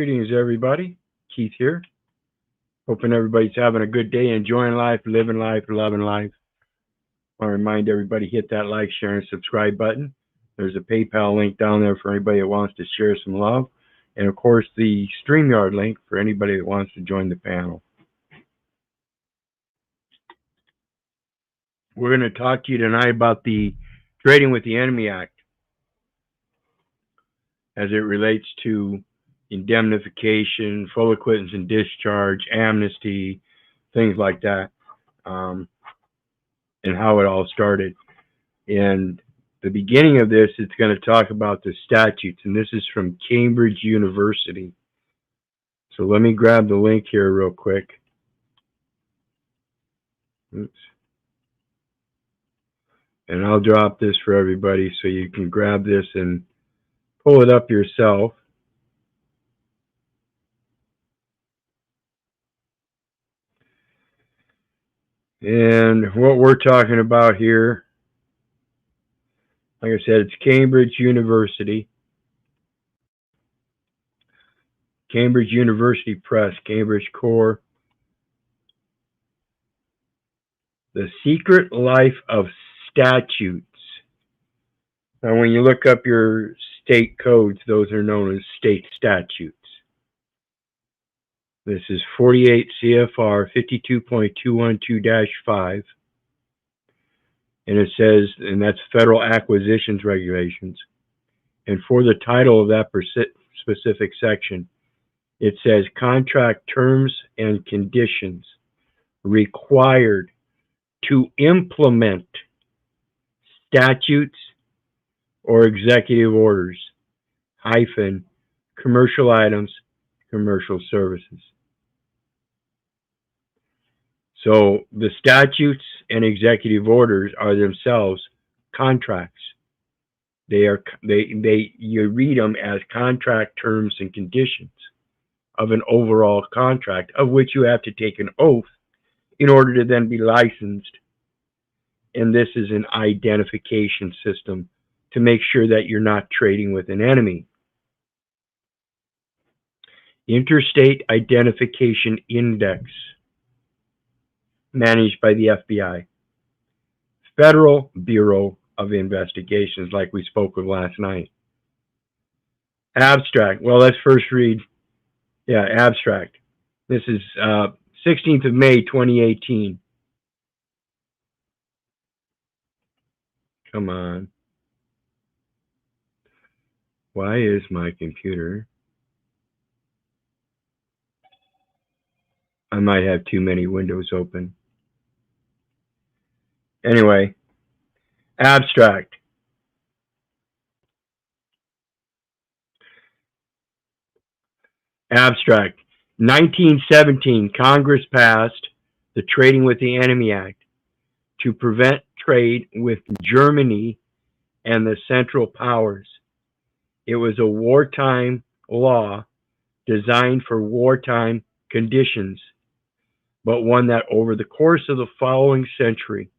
Greetings, everybody. Keith here. Hoping everybody's having a good day, enjoying life, living life, loving life. I want to remind everybody, hit that like, share, and subscribe button. There's a PayPal link down there for anybody that wants to share some love. And, of course, the StreamYard link for anybody that wants to join the panel. We're going to talk to you tonight about the Trading with the Enemy Act as it relates to indemnification, full acquittance and discharge, amnesty, things like that, and how it all started. And the beginning of this, it's going to talk about the statutes, and this is from Cambridge University. So let me grab the link here real quick. Oops. And I'll drop this for everybody so you can grab this and pull it up yourself. And what we're talking about here, like I said, it's Cambridge University. Cambridge University Press, Cambridge Core. The Secret Life of Statutes. Now, when you look up your state codes, those are known as state statutes. This is 48 CFR 52.212-5. And it says, and that's federal acquisitions regulations. And for the title of that specific section, it says contract terms and conditions required to implement statutes or executive orders, commercial items, commercial services. So the statutes and executive orders are themselves contracts. You read them as contract terms and conditions of an overall contract, of which you have to take an oath in order to then be licensed. And this is an identification system to make sure that you're not trading with an enemy. Interstate Identification Index, managed by the FBI. Federal Bureau of Investigations, like we spoke of last night. Abstract. Well, let's first read. Yeah, abstract. This is 16th of May, 2018. Come on. Why is my computer? I might have too many windows open. Anyway, abstract. Abstract. 1917, Congress passed the Trading with the Enemy Act to prevent trade with Germany and the Central Powers. It was a wartime law designed for wartime conditions, but one that over the course of the following century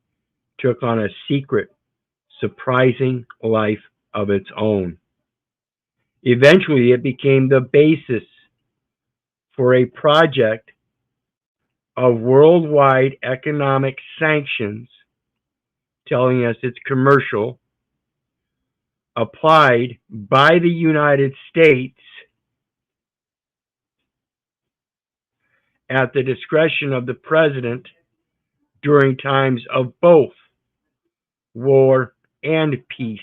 took on a secret, surprising life of its own. Eventually, it became the basis for a project of worldwide economic sanctions, telling us it's commercial, applied by the United States at the discretion of the president during times of both war and peace.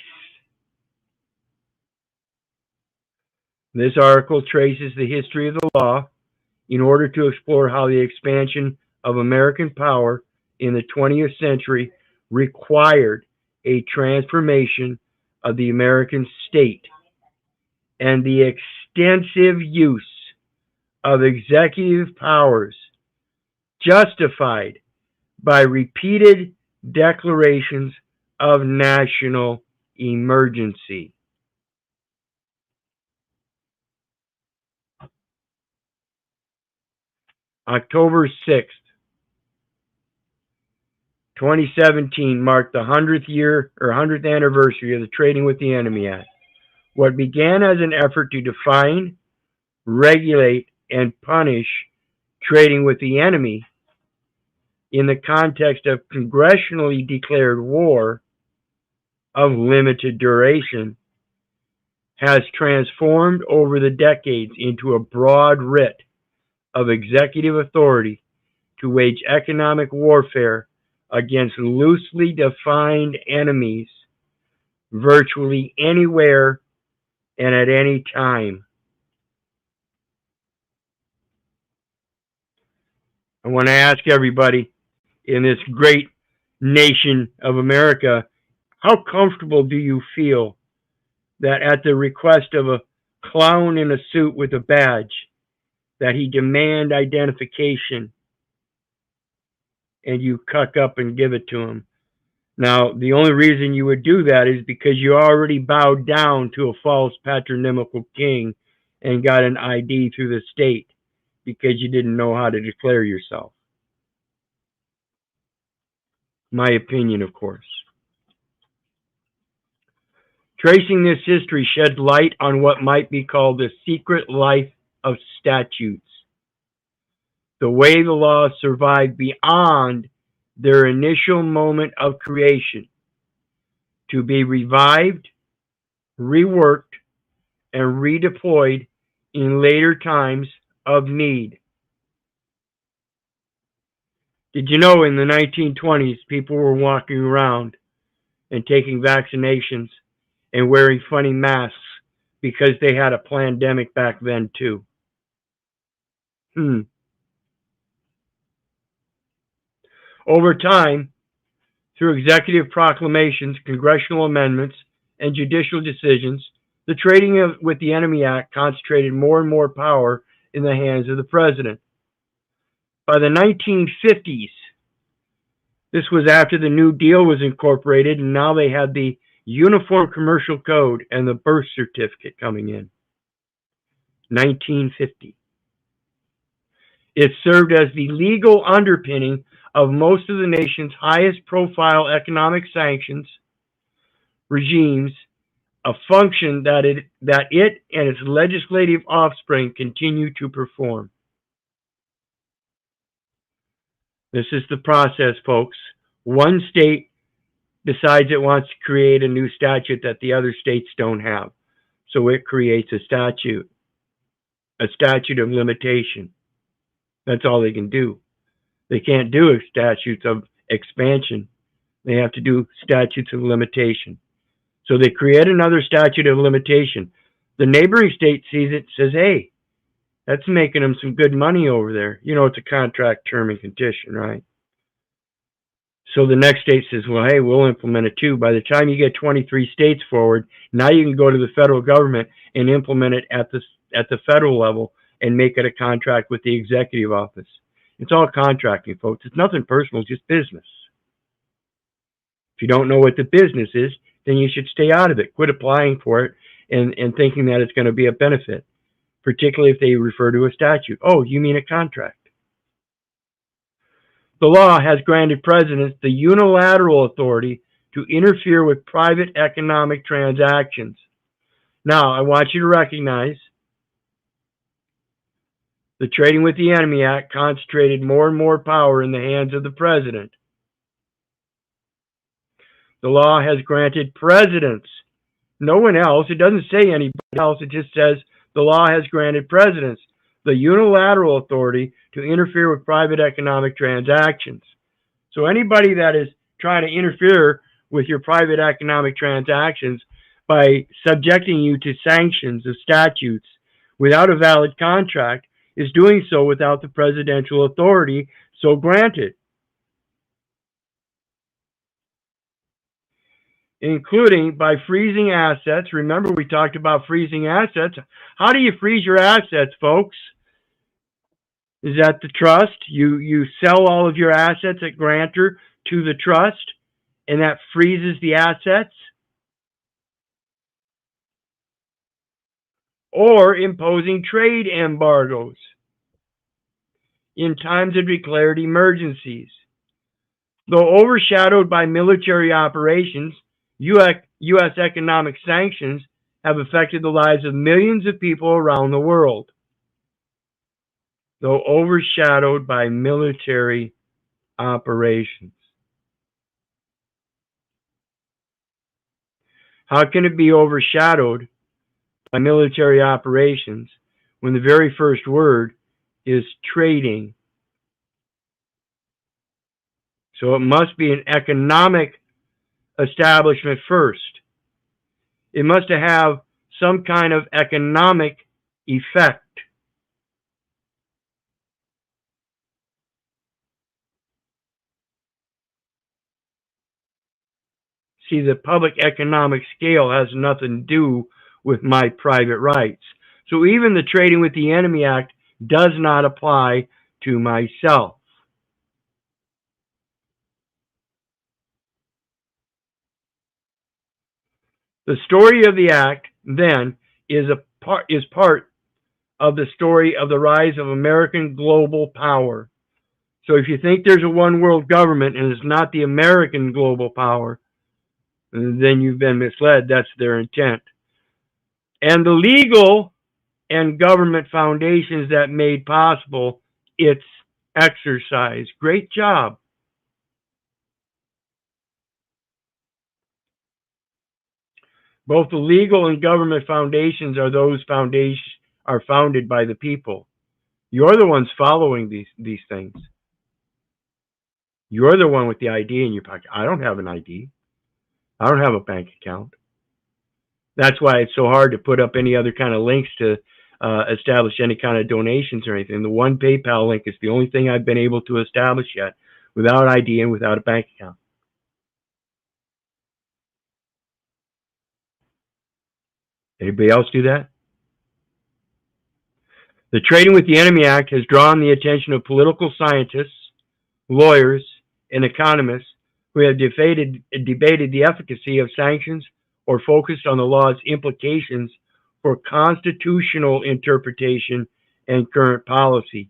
This article traces the history of the law in order to explore how the expansion of American power in the 20th century required a transformation of the American state and the extensive use of executive powers justified by repeated declarations of national emergency. October 6th, 2017 marked the 100th anniversary of the Trading with the Enemy Act. What began as an effort to define, regulate, and punish trading with the enemy in the context of congressionally declared war of limited duration has transformed over the decades into a broad writ of executive authority to wage economic warfare against loosely defined enemies virtually anywhere and at any time. I want to ask everybody in this great nation of America, how comfortable do you feel that at the request of a clown in a suit with a badge, that he demand identification and you cuck up and give it to him? Now, the only reason you would do that is because you already bowed down to a false patronymical king and got an ID through the state because you didn't know how to declare yourself. My opinion, of course. Tracing this history sheds light on what might be called the secret life of statutes, the way the laws survived beyond their initial moment of creation, to be revived, reworked, and redeployed in later times of need. Did you know in the 1920s people were walking around and taking vaccinations and wearing funny masks because they had a pandemic back then too? Over time, through executive proclamations, congressional amendments, and judicial decisions, the Trading with the Enemy Act concentrated more and more power in the hands of the president. By the 1950s, this was after the New Deal was incorporated, and now they had the Uniform Commercial Code and the birth certificate coming in. 1950. It served as the legal underpinning of most of the nation's highest profile economic sanctions regimes, a function that it and its legislative offspring continue to perform. This is the process, folks. One state decides it wants to create a new statute that the other states don't have. So it creates a statute of limitation. That's all they can do. They can't do statutes of expansion. They have to do statutes of limitation. So they create another statute of limitation. The neighboring state sees it, says, hey, that's making them some good money over there. You know, it's a contract term and condition, right? So the next state says, well, hey, we'll implement it too. By the time you get 23 states forward, now you can go to the federal government and implement it at the federal level and make it a contract with the executive office. It's all contracting, folks. It's nothing personal, just business. If you don't know what the business is, then you should stay out of it. Quit applying for it and thinking that it's going to be a benefit, particularly if they refer to a statute. Oh, you mean a contract. The law has granted presidents the unilateral authority to interfere with private economic transactions. Now, I want you to recognize the Trading with the Enemy Act concentrated more and more power in the hands of the president. The law has granted presidents, no one else, it doesn't say anybody else, it just says the law has granted presidents the unilateral authority to interfere with private economic transactions. So anybody that is trying to interfere with your private economic transactions by subjecting you to sanctions of statutes without a valid contract is doing so without the presidential authority so granted, including by freezing assets. Remember, we talked about freezing assets. How do you freeze your assets, folks? Is that the trust? You sell all of your assets at grantor to the trust, and that freezes the assets? Or imposing trade embargoes in times of declared emergencies. Though overshadowed by military operations, U.S. economic sanctions have affected the lives of millions of people around the world. though overshadowed by military operations. How can it be overshadowed by military operations when the very first word is trading? So it must be an economic establishment first. It must have some kind of economic effect. See, the public economic scale has nothing to do with my private rights. So even the Trading with the Enemy Act does not apply to myself. The story of the act, then, is part of the story of the rise of American global power. So if you think there's a one world government and it's not the American global power, then you've been misled. That's their intent. And the legal and government foundations that made possible its exercise. Great job. Both the legal and government foundations are founded by the people. You're the ones following these things. You're the one with the ID in your pocket. I don't have an ID. I don't have a bank account. That's why it's so hard to put up any other kind of links to establish any kind of donations or anything. The one PayPal link is the only thing I've been able to establish yet without ID and without a bank account. Anybody else do that? The Trading with the Enemy Act has drawn the attention of political scientists, lawyers, and economists who have debated the efficacy of sanctions or focused on the law's implications for constitutional interpretation and current policy.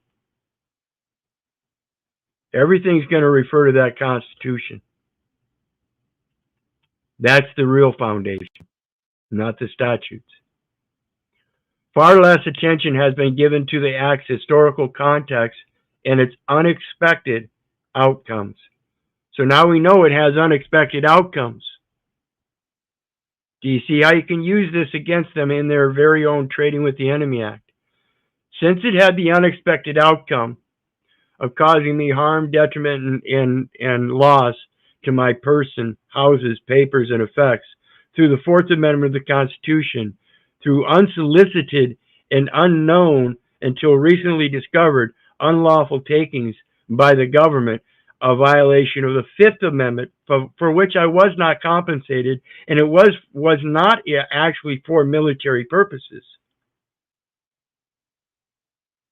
Everything's going to refer to that Constitution. That's the real foundation, not the statutes. Far less attention has been given to the Act's historical context and its unexpected outcomes. So now we know it has unexpected outcomes. Do you see how you can use this against them in their very own Trading with the Enemy Act? Since it had the unexpected outcome of causing me harm, detriment, and loss to my person, houses, papers, and effects through the Fourth Amendment of the Constitution, through unsolicited and unknown until recently discovered unlawful takings by the government, a violation of the Fifth Amendment for which I was not compensated, and it was not actually for military purposes.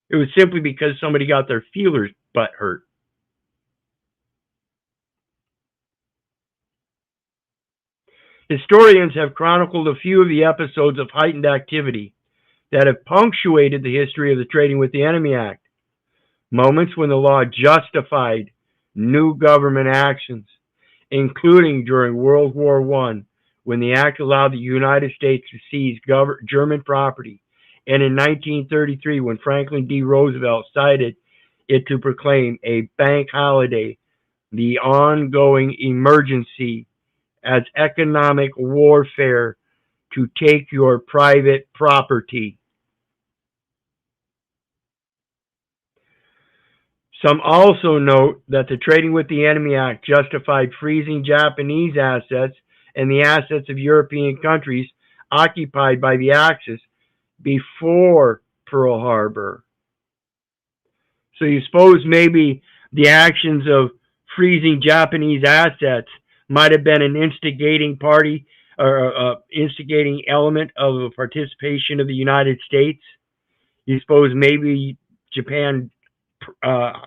It was simply because somebody got their feelers butt hurt. Historians have chronicled a few of the episodes of heightened activity that have punctuated the history of the Trading with the Enemy Act. Moments when the law justified new government actions, including during World War I, when the act allowed the United States to seize German property, and in 1933, when Franklin D. Roosevelt cited it to proclaim a bank holiday, the ongoing emergency as economic warfare to take your private property. Some also note that the Trading with the Enemy Act justified freezing Japanese assets and the assets of European countries occupied by the Axis before Pearl Harbor. So you suppose maybe the actions of freezing Japanese assets might have been an instigating party or instigating element of a participation of the United States? You suppose maybe Japan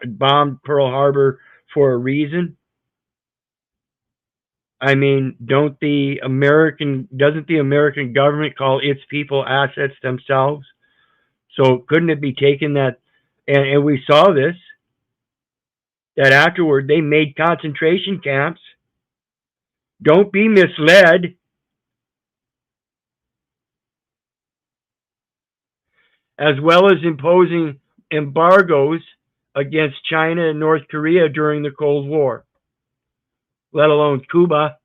bombed Pearl Harbor for a reason? I mean, doesn't the American government call its people assets themselves? So couldn't it be taken that, and we saw this, that afterward they made concentration camps? Don't be misled. As well as imposing embargoes against China and North Korea during the Cold War, let alone Cuba.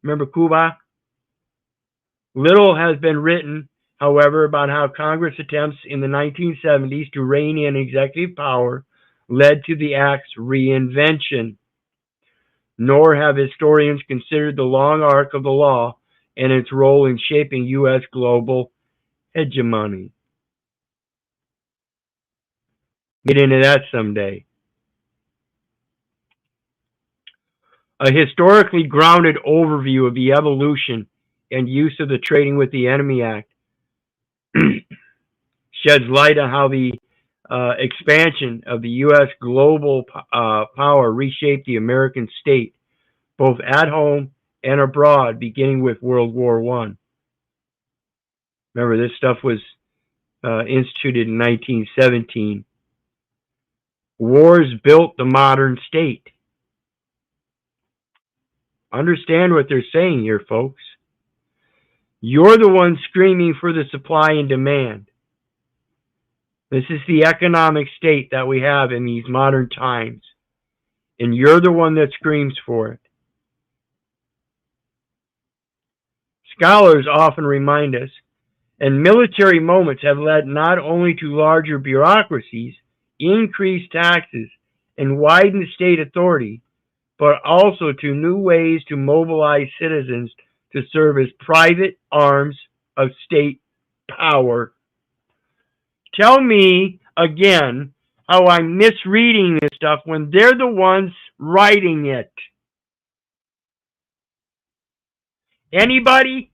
Remember Cuba? Little has been written, however, about how Congress attempts in the 1970s to rein in executive power led to the Act's reinvention. Nor have historians considered the long arc of the law and its role in shaping U.S. global hegemony. Get into that someday. A historically grounded overview of the evolution and use of the Trading with the Enemy Act sheds light on how the expansion of the U.S. global power reshaped the American state, both at home and abroad, beginning with World War I. Remember, this stuff was instituted in 1917. Wars built the modern state. Understand what they're saying here, folks. You're the one screaming for the supply and demand. This is the economic state that we have in these modern times. And you're the one that screams for it. Scholars often remind us, and military moments have led not only to larger bureaucracies, increased taxes, and widened state authority, but also to new ways to mobilize citizens to serve as private arms of state power. Tell me again how I'm misreading this stuff when they're the ones writing it. Anybody?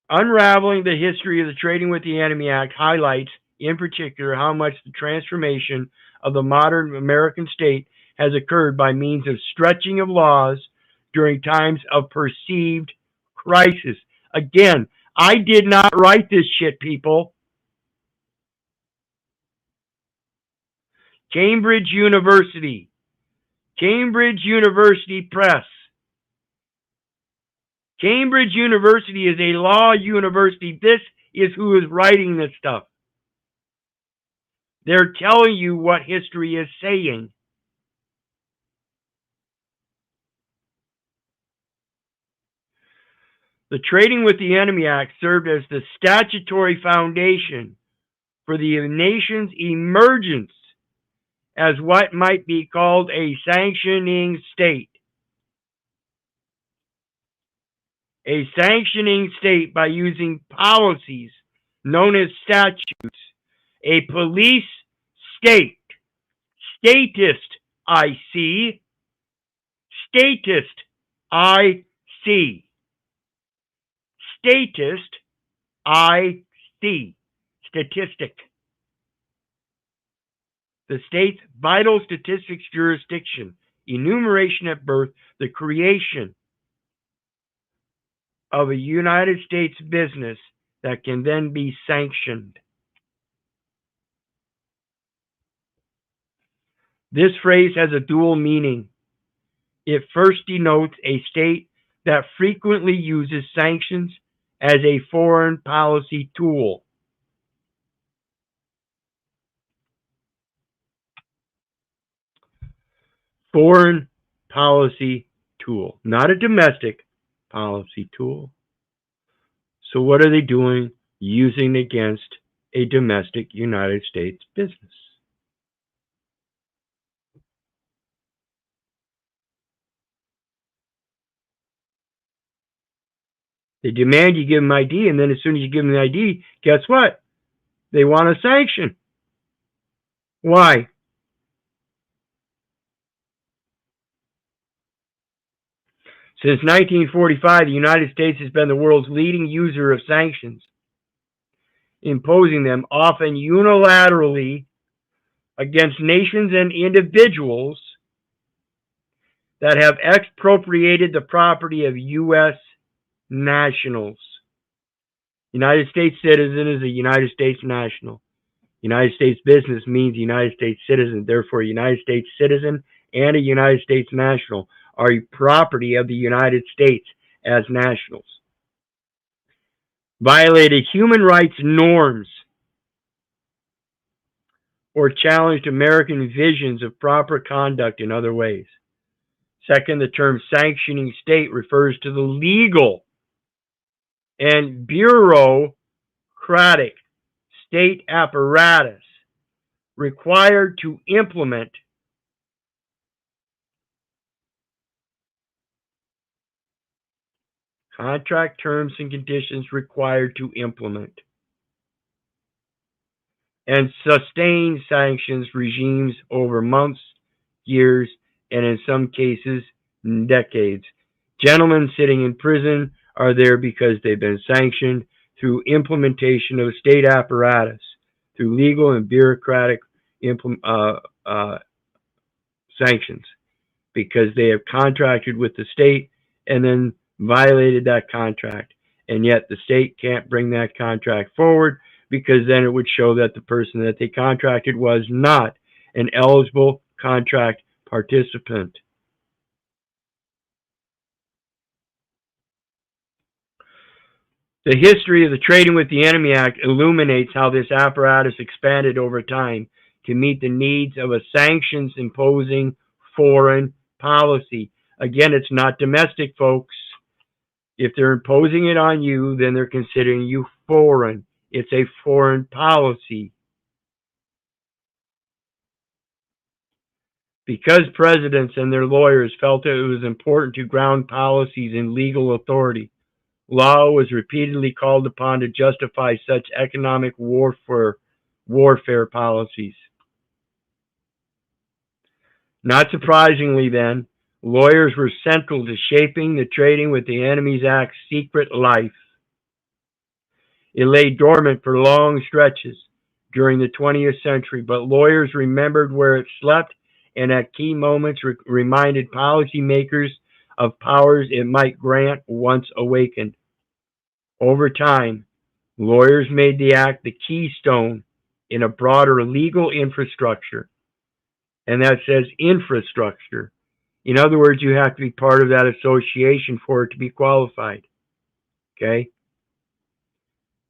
Unraveling the history of the Trading with the Enemy Act highlights, in particular, how much the transformation of the modern American state has occurred by means of stretching of laws during times of perceived crisis. Again, I did not write this shit, people. Cambridge University Press. Cambridge University is a law university. This is who is writing this stuff. They're telling you what history is saying. The Trading with the Enemy Act served as the statutory foundation for the nation's emergence as what might be called a sanctioning state. A sanctioning state by using policies known as statutes. A police state. Statist, I see. Statist, I see. Statist, I see. Statistic. The state's vital statistics jurisdiction, enumeration at birth, the creation of a United States business that can then be sanctioned. This phrase has a dual meaning. It first denotes a state that frequently uses sanctions as a foreign policy tool. Foreign policy tool, not a domestic policy tool. So what are they doing? Using against a domestic United States business. They demand you give them ID, and then as soon as you give them the ID, guess what? They want a sanction. Why? Since 1945, the United States has been the world's leading user of sanctions, imposing them often unilaterally against nations and individuals that have expropriated the property of U.S. nationals. United States citizen is a United States national. United States business means United States citizen. Therefore, a United States citizen and a United States national are property of the United States as nationals. violated human rights norms, or challenged American visions of proper conduct in other ways. Second, the term sanctioning state refers to the legal and bureaucratic state apparatus required to implement contract terms and conditions required to implement and sustain sanctions regimes over months, years, and in some cases, decades. Gentlemen sitting in prison are there because they've been sanctioned through implementation of state apparatus, through legal and bureaucratic sanctions, because they have contracted with the state and then violated that contract. And yet the state can't bring that contract forward, because then it would show that the person that they contracted was not an eligible contract participant. The history of the Trading with the Enemy Act illuminates how this apparatus expanded over time to meet the needs of a sanctions imposing foreign policy. Again, it's not domestic, folks. If they're imposing it on you, then they're considering you foreign. It's a foreign policy. Because presidents and their lawyers felt it was important to ground policies in legal authority, law was repeatedly called upon to justify such economic warfare policies. Not surprisingly, then, lawyers were central to shaping the Trading with the Enemy Act's secret life. It lay dormant for long stretches during the 20th century, but lawyers remembered where it slept, and at key moments reminded policymakers of powers it might grant once awakened. Over time, lawyers made the act the keystone in a broader legal infrastructure, and that says infrastructure. In other words, you have to be part of that association for it to be qualified. Okay?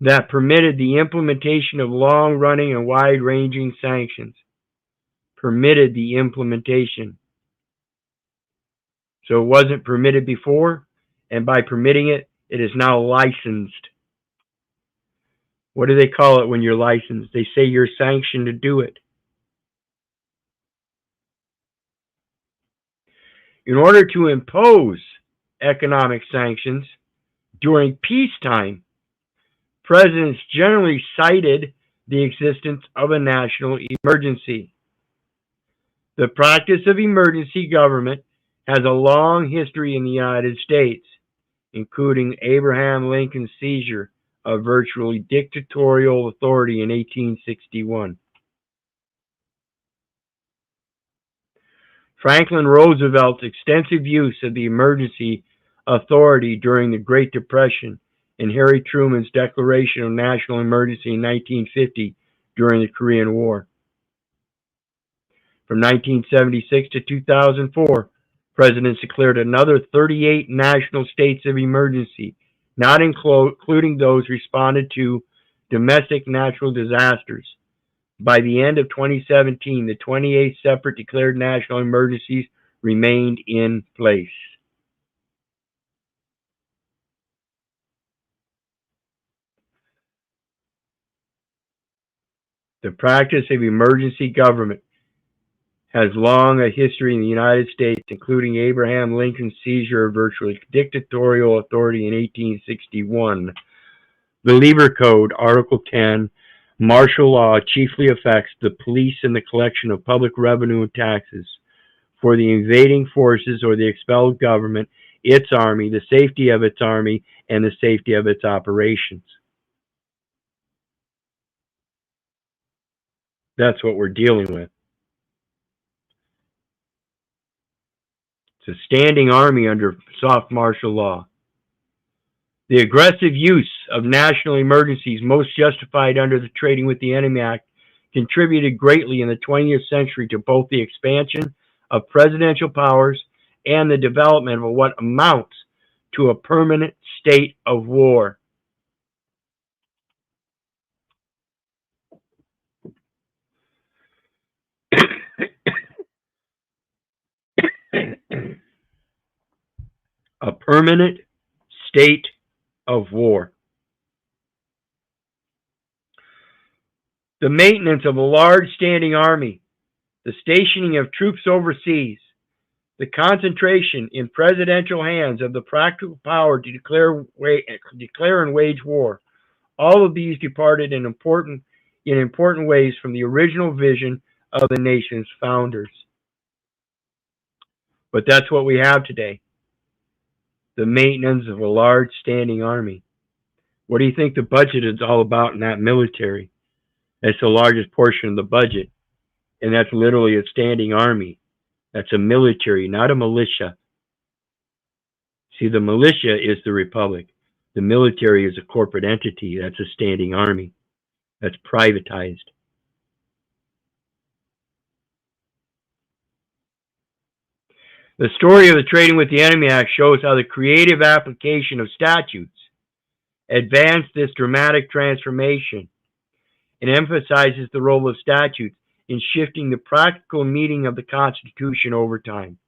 That permitted the implementation of long-running and wide-ranging sanctions. Permitted the implementation. So it wasn't permitted before, and by permitting it, it is now licensed. What do they call it when you're licensed? They say you're sanctioned to do it. In order to impose economic sanctions during peacetime, presidents generally cited the existence of a national emergency. The practice of emergency government has a long history in the United States, including Abraham Lincoln's seizure of virtually dictatorial authority in 1861. Franklin Roosevelt's extensive use of the emergency authority during the Great Depression, and Harry Truman's declaration of national emergency in 1950 during the Korean War. From 1976 to 2004, presidents declared another 38 national states of emergency, not including those responded to domestic natural disasters. By the end of 2017, the 28 separate declared national emergencies remained in place. The practice of emergency government has long a history in the United States, including Abraham Lincoln's seizure of virtually dictatorial authority in 1861. The Lieber Code, Article 10, martial law chiefly affects the police and the collection of public revenue and taxes for the invading forces or the expelled government, its army, the safety of its army, and the safety of its operations. That's what we're dealing with. It's a standing army under soft martial law. The aggressive use of national emergencies, most justified under the Trading with the Enemy Act, contributed greatly in the 20th century to both the expansion of presidential powers and the development of what amounts to a permanent state of war. permanent state of war. The maintenance of a large standing army, the stationing of troops overseas, the concentration in presidential hands of the practical power to declare and wage war, all of these departed in important ways from the original vision of the nation's founders. But that's what we have today, the maintenance of a large standing army. What do you think the budget is all about in that military? That's the largest portion of the budget, and that's literally a standing army. That's a military, not a militia. See, the militia is the republic. The military is a corporate entity. That's a standing army. That's privatized. The story of the Trading with the Enemy Act shows how the creative application of statutes advanced this dramatic transformation and emphasizes the role of statutes in shifting the practical meaning of the Constitution over time.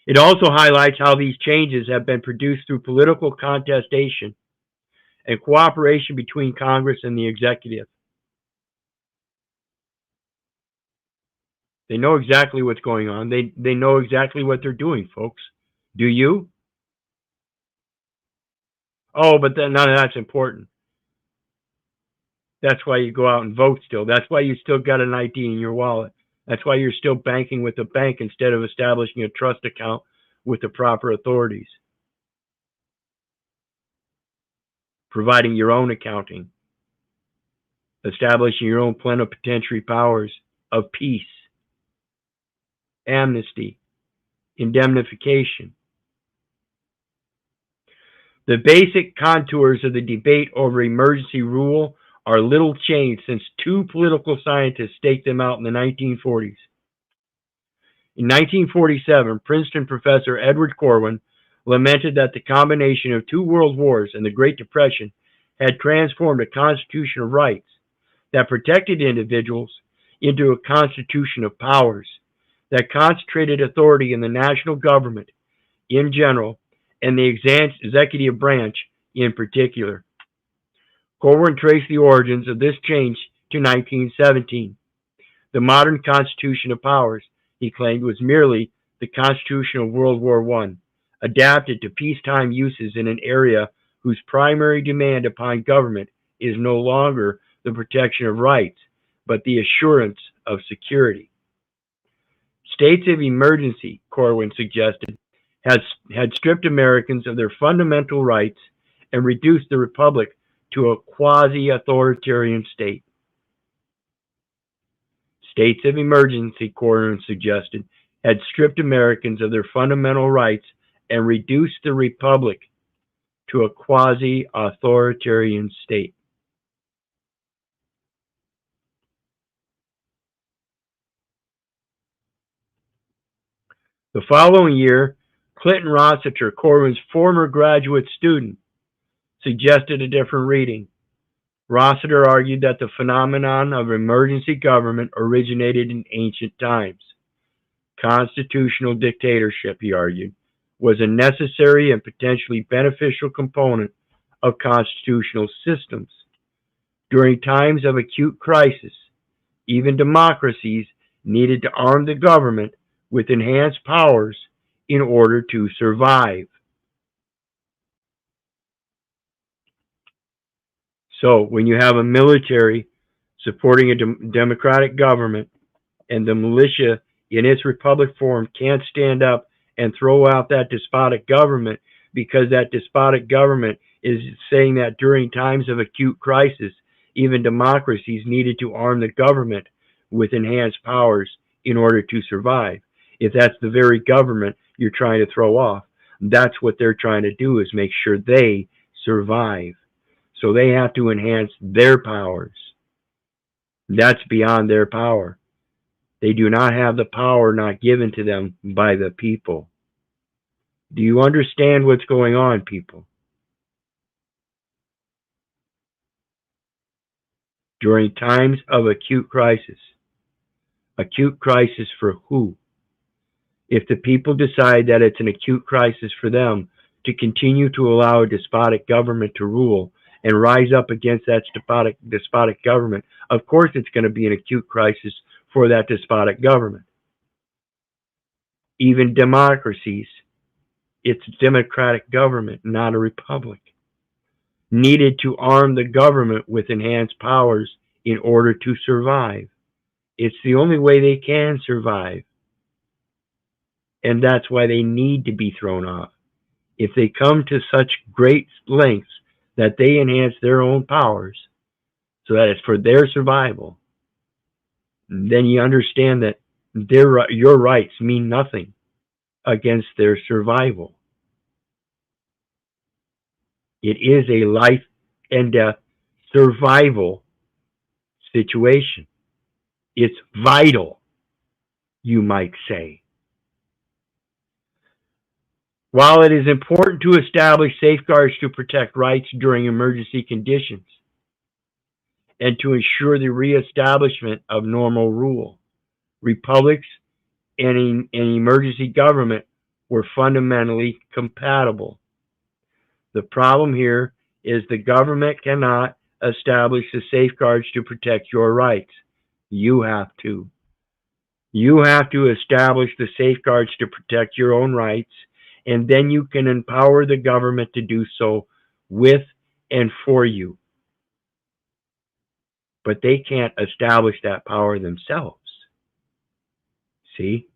It also highlights how these changes have been produced through political contestation and cooperation between Congress and the executive. They know exactly what's going on. They know exactly what they're doing, folks. Do you? Oh, but then none of that's important. That's why you go out and vote still. That's why you still got an ID in your wallet. That's why you're still banking with the bank instead of establishing a trust account with the proper authorities. Providing your own accounting. Establishing your own plenipotentiary powers of peace, amnesty, indemnification. The basic contours of the debate over emergency rule are little changed since two political scientists staked them out in the 1940s. In 1947, Princeton professor Edward Corwin lamented that the combination of two world wars and the Great Depression had transformed a constitution of rights that protected individuals into a constitution of powers that concentrated authority in the national government in general and the executive branch in particular. Corwin traced the origins of this change to 1917. The modern constitution of powers, he claimed, was merely the Constitution of World War I, adapted to peacetime uses in an area whose primary demand upon government is no longer the protection of rights, but the assurance of security. States of emergency, Corwin suggested, had stripped Americans of their fundamental rights and reduced the republic to a quasi-authoritarian state. States of emergency, Corwin suggested, had stripped Americans of their fundamental rights and reduced the republic to a quasi-authoritarian state. The following year, Clinton Rossiter, Corwin's former graduate student, suggested a different reading. Rossiter argued that the phenomenon of emergency government originated in ancient times. Constitutional dictatorship, he argued, was a necessary and potentially beneficial component of constitutional systems. During times of acute crisis, even democracies needed to arm the government with enhanced powers in order to survive. So when you have a military supporting a democratic government and the militia in its republic form can't stand up and throw out that despotic government because that despotic government is saying that during times of acute crisis, even democracies needed to arm the government with enhanced powers in order to survive. If that's the very government you're trying to throw off, that's what they're trying to do, is make sure they survive. So they have to enhance their powers. That's beyond their power. They do not have the power not given to them by the people. Do you understand what's going on, people? During times of acute crisis for who? If the people decide that it's an acute crisis for them to continue to allow a despotic government to rule and rise up against that despotic government, of course it's going to be an acute crisis for that despotic government. Even democracies, it's democratic government, not a republic, needed to arm the government with enhanced powers in order to survive. It's the only way they can survive. And that's why they need to be thrown off. If they come to such great lengths that they enhance their own powers so that it's for their survival, then you understand that your rights mean nothing against their survival. It is a life and death survival situation. It's vital, you might say. While it is important to establish safeguards to protect rights during emergency conditions and to ensure the reestablishment of normal rule, republics and emergency government were fundamentally compatible. The problem here is the government cannot establish the safeguards to protect your rights. You have to. You have to establish the safeguards to protect your own rights, and then you can empower the government to do so with and for you. But they can't establish that power themselves. See?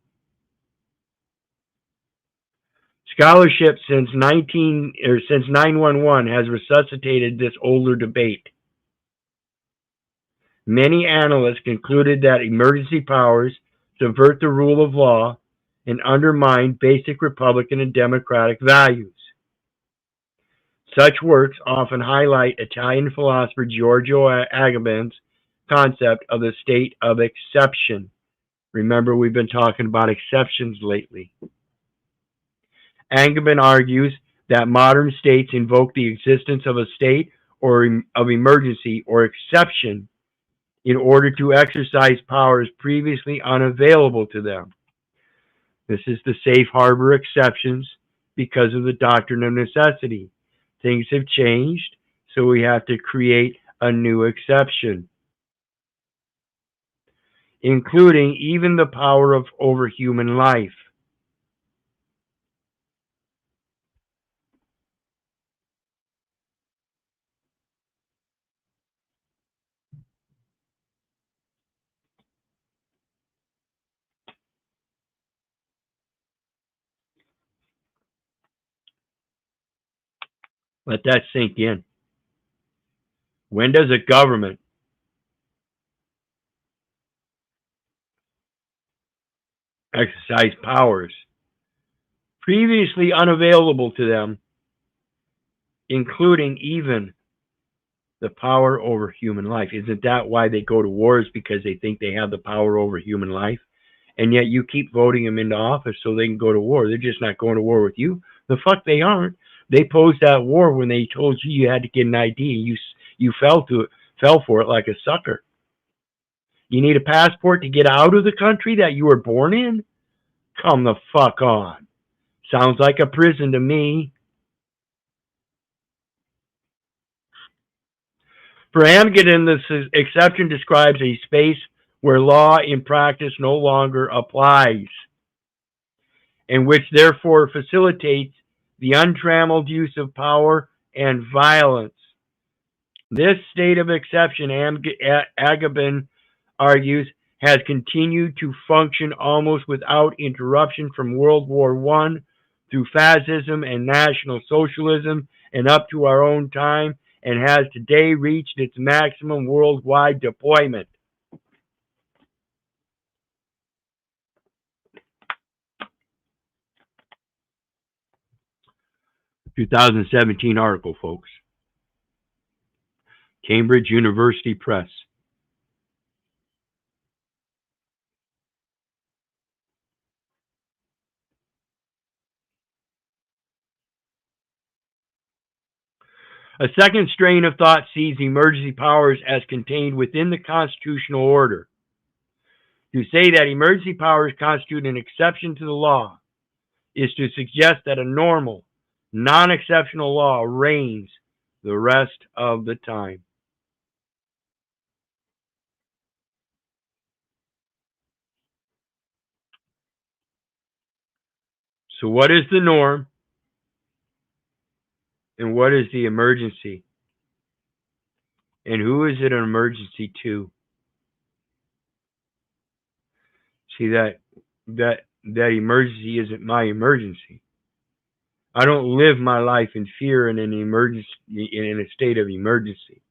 Scholarship since 911 has resuscitated this older debate. Many analysts concluded that emergency powers subvert the rule of law and undermine basic Republican and democratic values. Such works often highlight Italian philosopher Giorgio Agamben's concept of the state of exception. Remember, we've been talking about exceptions lately. Agamben argues that modern states invoke the existence of a state or of emergency or exception in order to exercise powers previously unavailable to them. This is the safe harbor exceptions because of the doctrine of necessity. Things have changed, so we have to create a new exception, including even the power over human life. Let that sink in. When does a government exercise powers previously unavailable to them, including even the power over human life? Isn't that why they go to wars? Because they think they have the power over human life? And yet you keep voting them into office so they can go to war. They're just not going to war with you. The fuck they aren't. They posed that war when they told you you had to get an ID. You fell for it like a sucker. You need a passport to get out of the country that you were born in? Come the fuck on. Sounds like a prison to me. For Agamben, this exception describes a space where law in practice no longer applies, and which therefore facilitates the untrammeled use of power and violence. This state of exception, Agamben argues, has continued to function almost without interruption from World War I through fascism and National Socialism and up to our own time, and has today reached its maximum worldwide deployment. (2017) article, folks. Cambridge University Press. A second strain of thought sees emergency powers as contained within the constitutional order. To say that emergency powers constitute an exception to the law is to suggest that a normal, non-exceptional law reigns the rest of the time. So what is the norm and what is the emergency? And who is it an emergency to? See, that emergency isn't my emergency. I don't live my life in fear and in emergency in a state of emergency.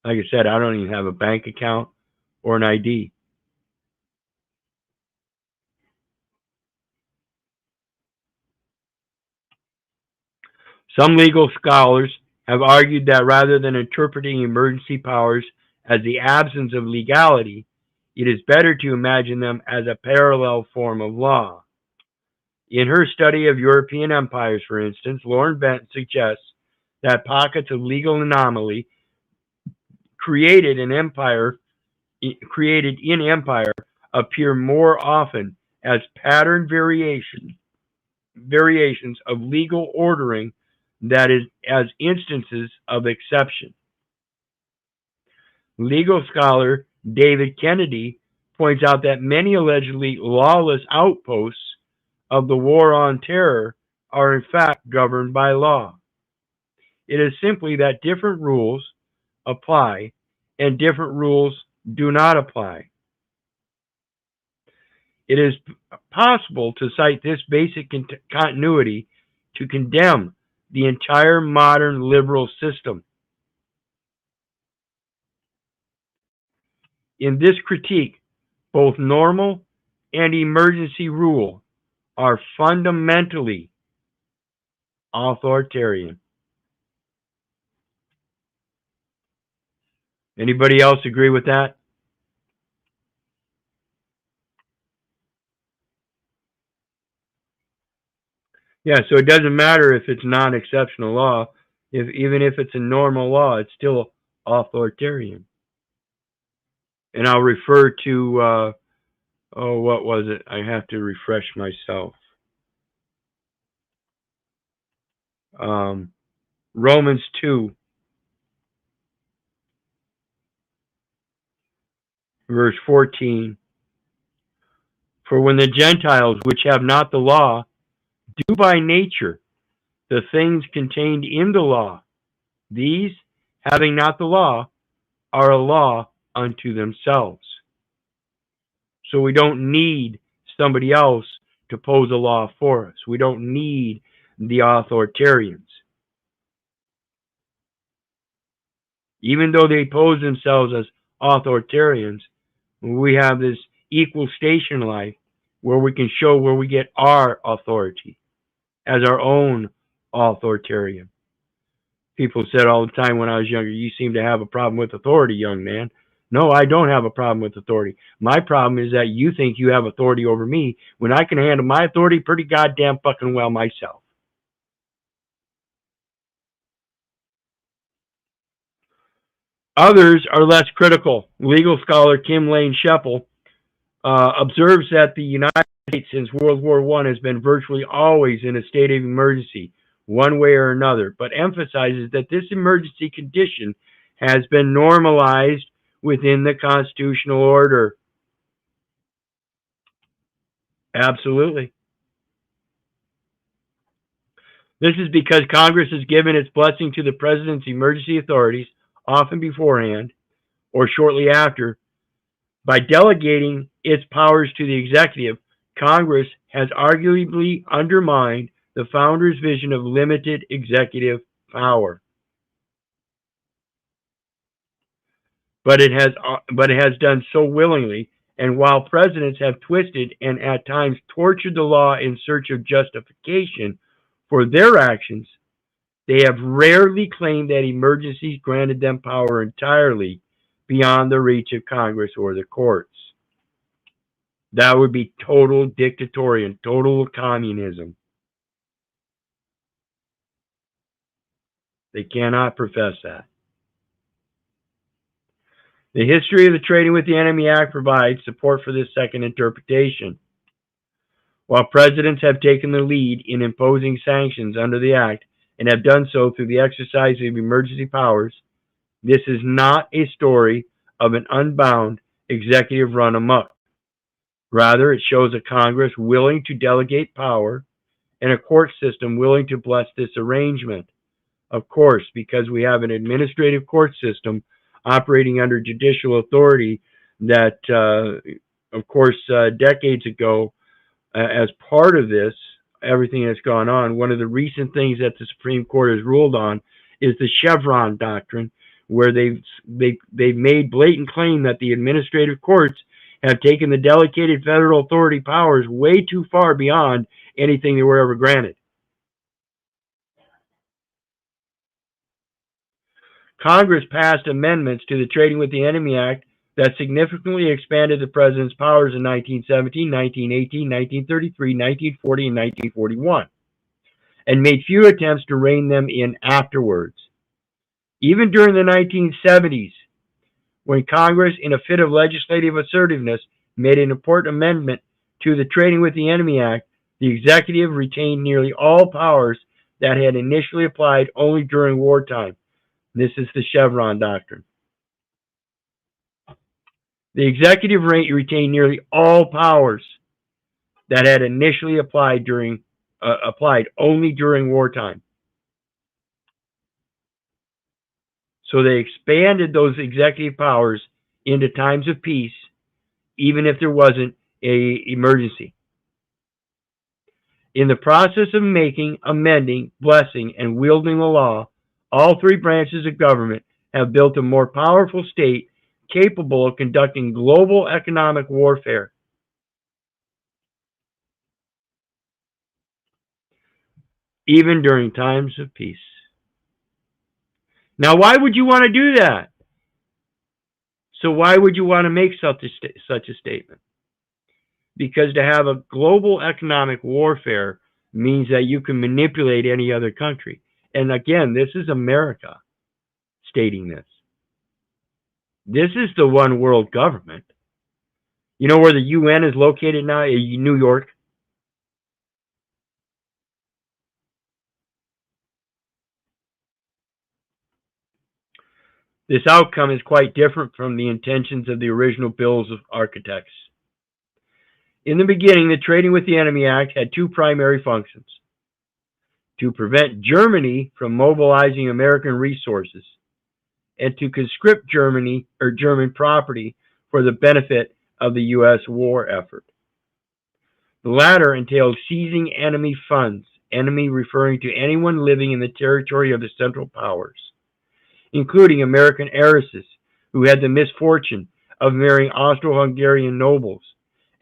Like I said, I don't even have a bank account or an ID. Some legal scholars have argued that rather than interpreting emergency powers as the absence of legality, it is better to imagine them as a parallel form of law. In her study of European empires, for instance, Lauren Bent suggests that pockets of legal anomaly created in empire appear more often as pattern variations of legal ordering that is as instances of exception. Legal scholar David Kennedy points out that many allegedly lawless outposts of the war on terror are in fact governed by law. It is simply that different rules apply and different rules do not apply. It is possible to cite this basic continuity to condemn the entire modern liberal system. In this critique, both normal and emergency rule are fundamentally authoritarian. Anybody else agree with that? Yeah, so it doesn't matter if it's non-exceptional law. Even if it's a normal law, it's still authoritarian. And I'll refer to, what was it? I have to refresh myself. Romans 2, verse 14. For when the Gentiles, which have not the law, do by nature the things contained in the law, these, having not the law, are a law unto themselves. So we don't need somebody else to pose a law for us. We don't need the authoritarians. Even though they pose themselves as authoritarians, we have this equal station life where we can show where we get our authority as our own authoritarian. People said all the time when I was younger, you seem to have a problem with authority, young man. No, I don't have a problem with authority. My problem is that you think you have authority over me when I can handle my authority pretty goddamn fucking well myself. Others are less critical. Legal scholar Kim Lane Sheppel observes that the United States since World War I has been virtually always in a state of emergency, one way or another, but emphasizes that this emergency condition has been normalized within the constitutional order. Absolutely. This is because Congress has given its blessing to the president's emergency authorities, often beforehand or shortly after. By delegating its powers to the executive, Congress has arguably undermined the founders' vision of limited executive power. But it has done so willingly, and while presidents have twisted and at times tortured the law in search of justification for their actions, they have rarely claimed that emergencies granted them power entirely beyond the reach of Congress or the courts. That would be total dictatorial, total communism. They cannot profess that. The history of the Trading with the Enemy Act provides support for this second interpretation. While presidents have taken the lead in imposing sanctions under the Act and have done so through the exercise of emergency powers, this is not a story of an unbound executive run amok. Rather, it shows a Congress willing to delegate power and a court system willing to bless this arrangement. Of course, because we have an administrative court system operating under judicial authority that, of course, decades ago, as part of this, everything that's gone on, one of the recent things that the Supreme Court has ruled on is the Chevron doctrine, where they've made blatant claim that the administrative courts have taken the delegated federal authority powers way too far beyond anything they were ever granted. Congress passed amendments to the Trading with the Enemy Act that significantly expanded the president's powers in 1917, 1918, 1933, 1940, and 1941, and made few attempts to rein them in afterwards. Even during the 1970s, when Congress, in a fit of legislative assertiveness, made an important amendment to the Trading with the Enemy Act, the executive retained nearly all powers that had initially applied only during wartime. This is the Chevron doctrine. The executive retained nearly all powers that had initially applied only during wartime. So they expanded those executive powers into times of peace, even if there wasn't an emergency. In the process of making, amending, blessing, and wielding the law, all three branches of government have built a more powerful state capable of conducting global economic warfare. Even during times of peace. Now, why would you want to do that? So why would you want to make such a statement? Because to have a global economic warfare means that you can manipulate any other country. And again, this is America stating this. This is the one world government. You know where the UN is located now? In New York. This outcome is quite different from the intentions of the original Bill's architects. In the beginning, the Trading with the Enemy Act had two primary functions: to prevent Germany from mobilizing American resources, and to conscript Germany or German property for the benefit of the U.S. war effort. The latter entailed seizing enemy funds, enemy referring to anyone living in the territory of the Central Powers, including American heiresses who had the misfortune of marrying Austro-Hungarian nobles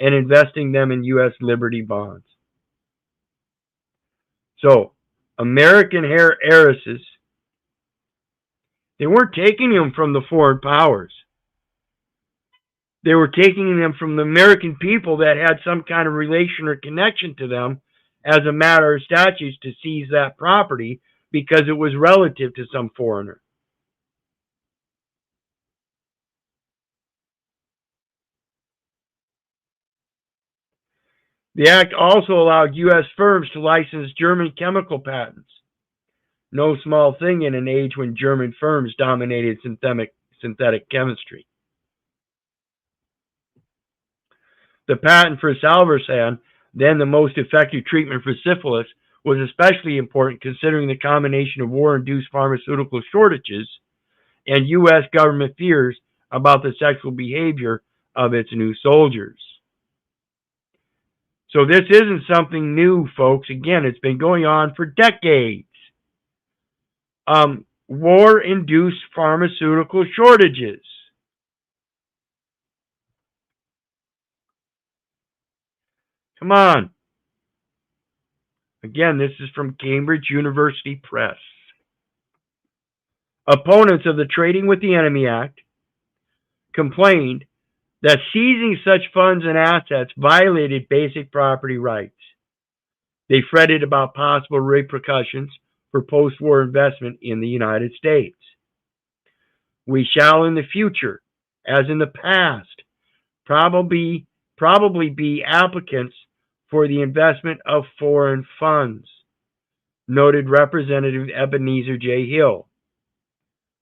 and investing them in U.S. Liberty bonds. So, American heiresses, they weren't taking them from the foreign powers. They were taking them from the American people that had some kind of relation or connection to them as a matter of statutes to seize that property because it was relative to some foreigner. The act also allowed U.S. firms to license German chemical patents. No small thing in an age when German firms dominated synthetic chemistry. The patent for Salvarsan, then the most effective treatment for syphilis, was especially important considering the combination of war-induced pharmaceutical shortages and U.S. government fears about the sexual behavior of its new soldiers. So this isn't something new, folks. Again, it's been going on for decades. War-induced pharmaceutical shortages. Come on. Again, this is from Cambridge University Press. Opponents of the Trading with the Enemy Act complained that seizing such funds and assets violated basic property rights. They fretted about possible repercussions for post-war investment in the United States. We shall in the future as in the past, probably be applicants for the investment of foreign funds, noted Representative Ebenezer J. Hill.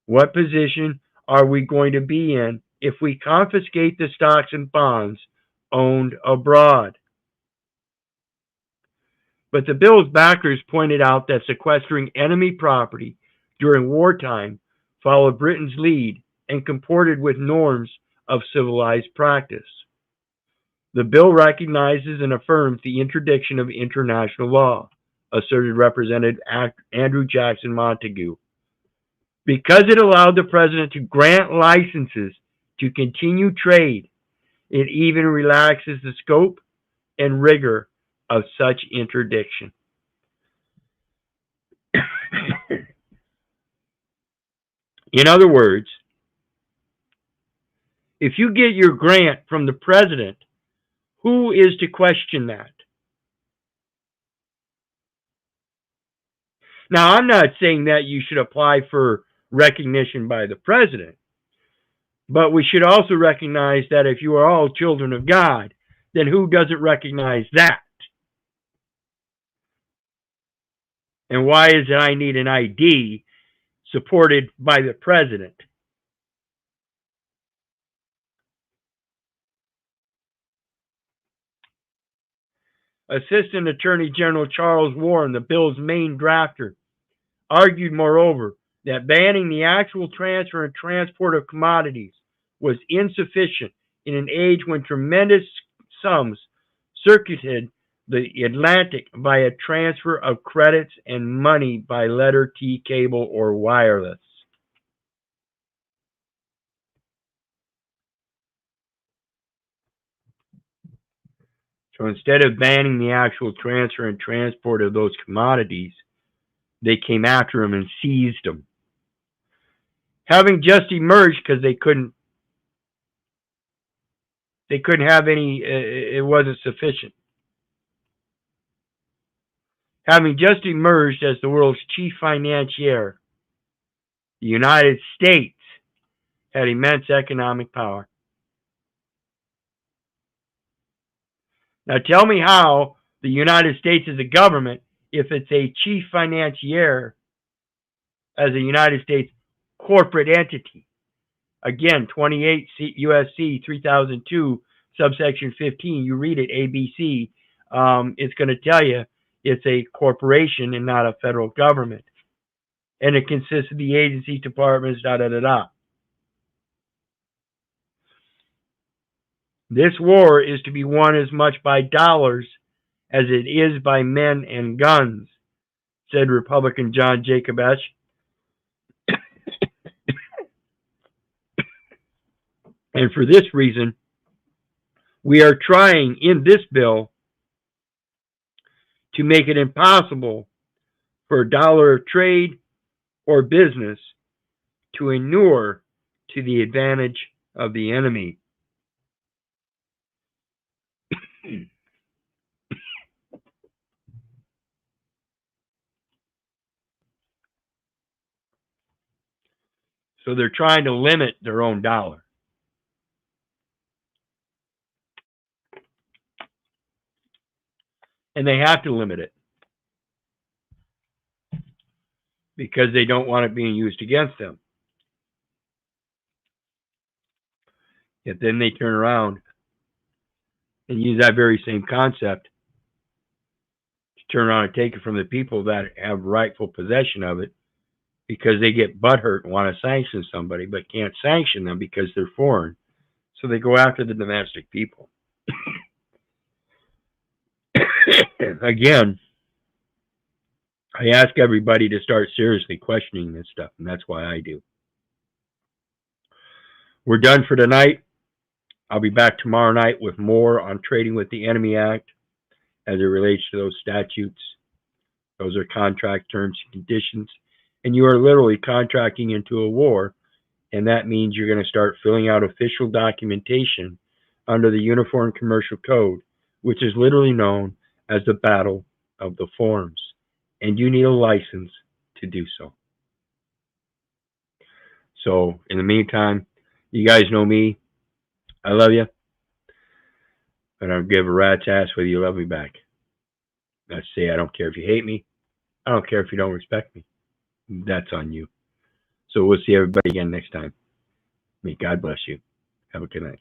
What position are we going to be in if we confiscate the stocks and bonds owned abroad? But the bill's backers pointed out that sequestering enemy property during wartime followed Britain's lead and comported with norms of civilized practice. The bill recognizes and affirms the interdiction of international law, asserted Representative Andrew Jackson Montague. Because it allowed the president to grant licenses to continue trade, it even relaxes the scope and rigor of such interdiction. In other words, if you get your grant from the president, who is to question that? Now, I'm not saying that you should apply for recognition by the president, but we should also recognize that if you are all children of God, then who doesn't recognize that? And why is it I need an ID supported by the president? Assistant Attorney General Charles Warren, the bill's main drafter, argued, moreover, that banning the actual transfer and transport of commodities was insufficient in an age when tremendous sums circuited the Atlantic via transfer of credits and money by letter T cable or wireless. So instead of banning the actual transfer and transport of those commodities, they came after them and seized them. Having just emerged because they couldn't have any, it wasn't sufficient. Having just emerged as the world's chief financier, the United States had immense economic power. Now tell me how the United States is a government if it's a chief financier as a United States corporate entity. Again, 28 U.S.C. 3002, subsection 15, you read it, ABC, it's going to tell you it's a corporation and not a federal government. And it consists of the agencies, departments, This war is to be won as much by dollars as it is by men and guns, said Republican John Jacobs. And for this reason, we are trying in this bill to make it impossible for a dollar of trade or business to inure to the advantage of the enemy. So they're trying to limit their own dollar. And they have to limit it because they don't want it being used against them. Yet then they turn around and use that very same concept to turn around and take it from the people that have rightful possession of it, because they get butthurt and want to sanction somebody but can't sanction them because they're foreign. So they go after the domestic people. Again, I ask everybody to start seriously questioning this stuff, and that's why I do. We're done for tonight. I'll be back tomorrow night with more on Trading with the Enemy Act as it relates to those statutes. Those are contract terms and conditions. And you are literally contracting into a war, and that means you're going to start filling out official documentation under the Uniform Commercial Code, which is literally known as the Battle of the Forms. And you need a license to do so. So, in the meantime, You guys know me. I love you. I don't give a rat's ass whether you love me back. Let's say I don't care if you hate me. I don't care if you don't respect me. That's on you. So we'll see everybody again next time. May God bless you. Have a good night.